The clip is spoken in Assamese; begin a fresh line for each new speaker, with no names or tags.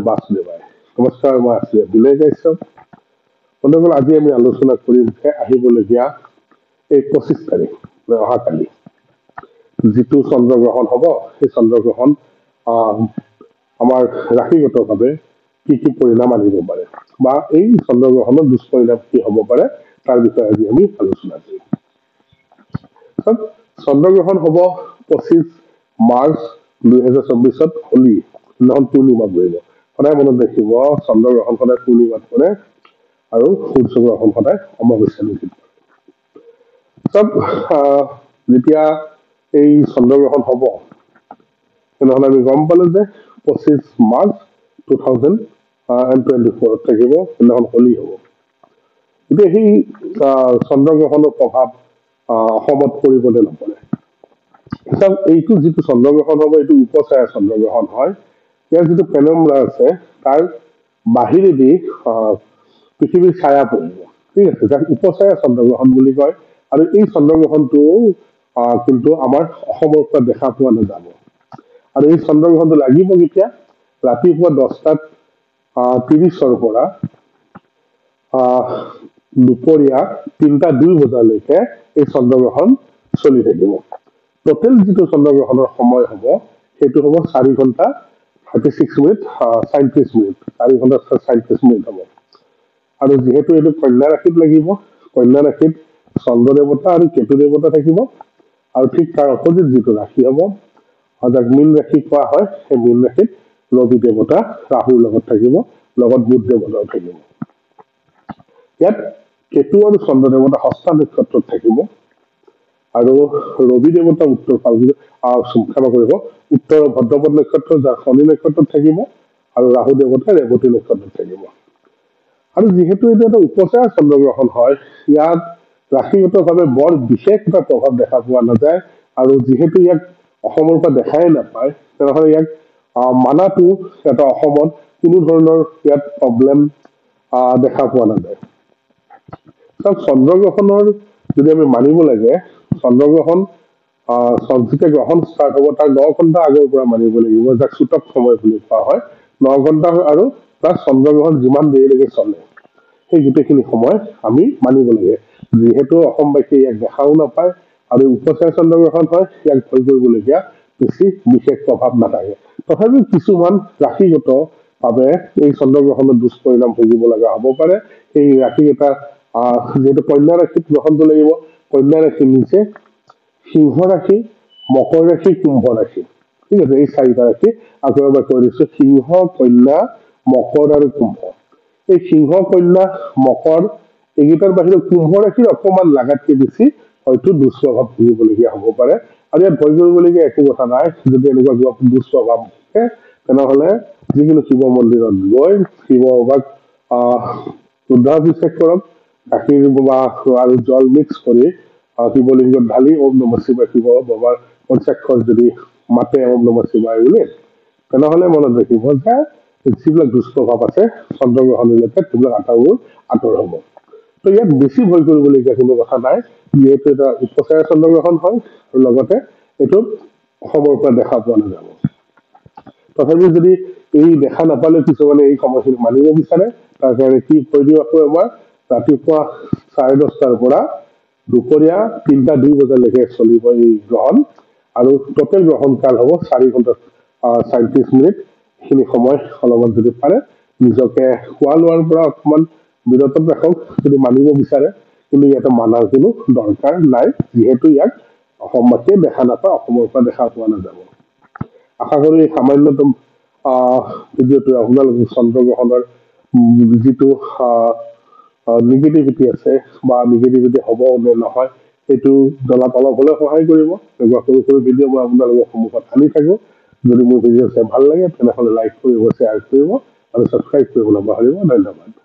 বাসুদেৱায় নমস্কাৰ মই আছোঁ বিনয় কাশ্যপ বন্ধুসকল আজি আমি আলোচনা কৰিম যে আহিবলগীয়া এই 25 তাৰিখ অহাকালি যিটো চন্দ্ৰগ্ৰহণ হ'ব সেই চন্দ্ৰগ্ৰহণ আমাৰ ৰাশিগতভাৱে কি কি পৰিণাম আনিব পাৰে বা এই চন্দ্ৰগ্ৰহণৰ দুষ্পৰিণাম কি হ'ব পাৰে তাৰ বিষয়ে আজি আমি আলোচনা কৰিম চন্দ্ৰগ্ৰহণ হ'ব 25 মাৰ্চ 2024 হোলি নহন পূৰ্ণিমা পৰিব সদায় মনত ৰাখিব চন্দ্ৰগ্ৰহণ সদায় পূৰ্ণিমাত পৰে আৰু সূৰ্যগ্ৰহণ সদায় অমাৱস্যা তিথিত যেতিয়া এই চন্দ্ৰগ্ৰহণ হ'ব তেনেহ'লে আমি গম পালো যে 25 মাৰ্চ 2024 থাকিব সেইদিনাখন হোলী হ'ব এতিয়া সেই চন্দ্ৰগ্ৰহণৰ প্ৰভাৱ অসমত পৰিবলৈ নপৰে এইটো যিটো চন্দ্ৰগ্ৰহণ হ'ব এইটো উপচায়া চন্দ্ৰগ্ৰহণ হয় ইয়াৰ যিটো পেনম্বৰা আছে তাৰ বাহিৰেদি পৃথিৱীৰ ছায়া পৰিব ঠিক আছে যাক উপচায়া চন্দ্ৰগ্ৰহণ বুলি কয় আৰু এই চন্দ্ৰগ্ৰহণটো কিন্তু আমাৰ অসমৰ পৰা দেখা পোৱা নাযাব আৰু এই চন্দ্ৰগ্ৰহণটো লাগিব কেতিয়া ৰাতিপুৱা 10টাত 30ৰ পৰা দুপৰীয়া 3:02 বজালৈকে এই চন্দ্ৰগ্ৰহণ চলি থাকিব টোটেল যিটো চন্দ্ৰগ্ৰহণৰ সময় হ'ব সেইটো হ'ব 4 ঘণ্টা 36 মিনিট 37 মিনিট 4 ঘণ্টা 37 মিনিট হ'ব আৰু যেহেতু এইটো কন্যা ৰাশিত লাগিব কন্যা ৰাশিত চন্দ্ৰ দেৱতা আৰু কেতু দেৱতা থাকিব আৰু ঠিক তাৰ অপোজিট যিটো ৰাশি হ'ব যাক মীন ৰাশি কোৱা হয় সেই মীন ৰাশিত ৰবি দেৱতা ৰাহুৰ লগত থাকিব লগত বুধ দেৱতাও থাকিব ইয়াত কেতু আৰু চন্দ্ৰ দেৱতা হস্তা নক্ষত্ৰত থাকিব আৰু ৰবি দেৱতা উত্তৰ ফাল্গুনী ক্ষমা কৰিব উত্তৰ ভদ্ৰপদ নক্ষত্ৰ যাৰ শনি নক্ষত্ৰত থাকিব আৰু ৰাহু দেৱতা ৰেৱতী নক্ষত্ৰত থাকিব আৰু যিহেতু এইটো এটা উপচায়া চন্দ্ৰগ্ৰহণ হয় ইয়াত ৰাশিগতভাৱে বৰ বিশেষ এটা প্ৰভাৱ দেখা পোৱা নাযায় আৰু যিহেতু ইয়াক অসমৰ পৰা দেখাই নাপায় তেনেহ'লে ইয়াক মানাটো এটা অসমত কোনো ধৰণৰ ইয়াত প্ৰব্লেম দেখা পোৱা নাযায় চন্দ্ৰগ্ৰহণৰ যদি আমি মানিব লাগে চন্দ্ৰগ্ৰহণ যেতিয়া গ্ৰহণ ষ্টাৰ্ট হ'ব তাৰ 9 ঘণ্টা আগৰ পৰা মানিব লাগিব যাক সূতক সময় বুলি কোৱা হয় 9 ঘণ্টা আৰু প্লাছ চন্দ্ৰগ্ৰহণ যিমান দেৰিলৈকে চলে সেই গোটেইখিনি সময় আমি মানিব লাগে যিহেতু অসমবাসীয়ে ইয়াক দেখাও নাপায় আৰু উপচায়া চন্দ্ৰগ্ৰহণ হয় ইয়াক ভয় কৰিবলগীয়া বেছি বিশেষ প্ৰভাৱ নাথাকে তথাপিও কিছুমান ৰাশিগতভাৱে এই চন্দ্ৰগ্ৰহণৰ দুষ্পৰিণাম ভুগিব লগা হ'ব পাৰে এই ৰাশিকেইটা যেহেতু কন্যা ৰাশিত গ্ৰহণটো লাগিব কন্যা ৰাশি নিচে সিংহ ৰাশি মকৰ ৰাশি কুম্ভ ৰাশি ঠিক আছে এই 4টা ৰাশি আকৌ এবাৰ কৈ দিছো সিংহ কন্যা মকৰ আৰু কুম্ভ এই সিংহ কন্যা মকৰ এইকেইটাৰ বাহিৰে কুম্ভ ৰাশিৰ অকমান লাগাতকে বেছি হয়তো দুষ্প্ৰভাৱ ভুগিবলগীয়া হ'ব পাৰে আৰু ইয়াত ভয় কৰিবলগীয়া একো কথা নাই যদি এনেকুৱা দুষ্প্ৰভাৱ থাকে তেনেহ'লে যিকোনো শিৱ মন্দিৰত গৈ শিৱ বাবাক ৰুদ্ৰাভিষেক কৰক গাখীৰ আৰু জল মিক্স কৰি শিৱলিংগত ঢালি ওম নমঃ শিৱায় শিৱ বাবাৰ পঞ্চাক্ষৰ যদি মাতে ওম নমঃ শিৱায় বুলি তেনেহ'লে মনত ৰাখিব যে যিবিলাক দুষ্প্ৰভাৱ আছে চন্দ্ৰগ্ৰহণলৈকে সেইবিলাক আঁতৰ হ'ব তো ইয়াত বেছি ভয় কৰিবলগীয়া কোনো কথা নাই যিহেতু এটা উপচায়া চন্দ্ৰগ্ৰহণ হয় আৰু লগতে এইটো অসমৰ পৰা দেখা পোৱা নাযাব তথাপিও যদি এই দেখা নাপালে কিছুমানে এই সময়খিনি মানিব বিচাৰে তাৰ কাৰণে কি কৈ দিওঁ আকৌ এবাৰ ৰাতিপুৱা 10:30 পৰা দুপৰীয়া 3:02 বজালৈকে চলিব এই গ্ৰহণ আৰু টোটেল গ্ৰহণ কাল হ'ব 4 ঘণ্টা 37 মিনিট এইখিনি সময় অলপমান যদি পাৰে নিজকে খোৱা লোৱাৰ পৰা অকমান বিৰত ৰাখক যদি মানিব বিচাৰে কিন্তু ইয়াতে মানাৰ কোনো দৰকাৰ নাই যিহেতু ইয়াক অসমবাসীয়ে দেখা নাপায় অসমৰ পৰা দেখা পোৱা নাযাব আশা কৰো এই সামান্যতম ভিডিঅ'টো আপোনালোকে চন্দ্ৰগ্ৰহণৰ যিটো নিগেটিভিটি আছে বা নিগেটিভিটি হ'ব নে নহয় সেইটো জনাত অলপ হ'লেও সহায় কৰিব এনেকুৱা সৰু সৰু ভিডিঅ' মই আপোনালোকৰ সন্মুখত আনি থাকোঁ যদি মোৰ ভিডিঅ' চাই ভাল লাগে তেনেহ'লে লাইক কৰিব শ্বেয়াৰ কৰিব আৰু ছাবস্ক্ৰাইব কৰিব নাপাহৰিব ধন্যবাদ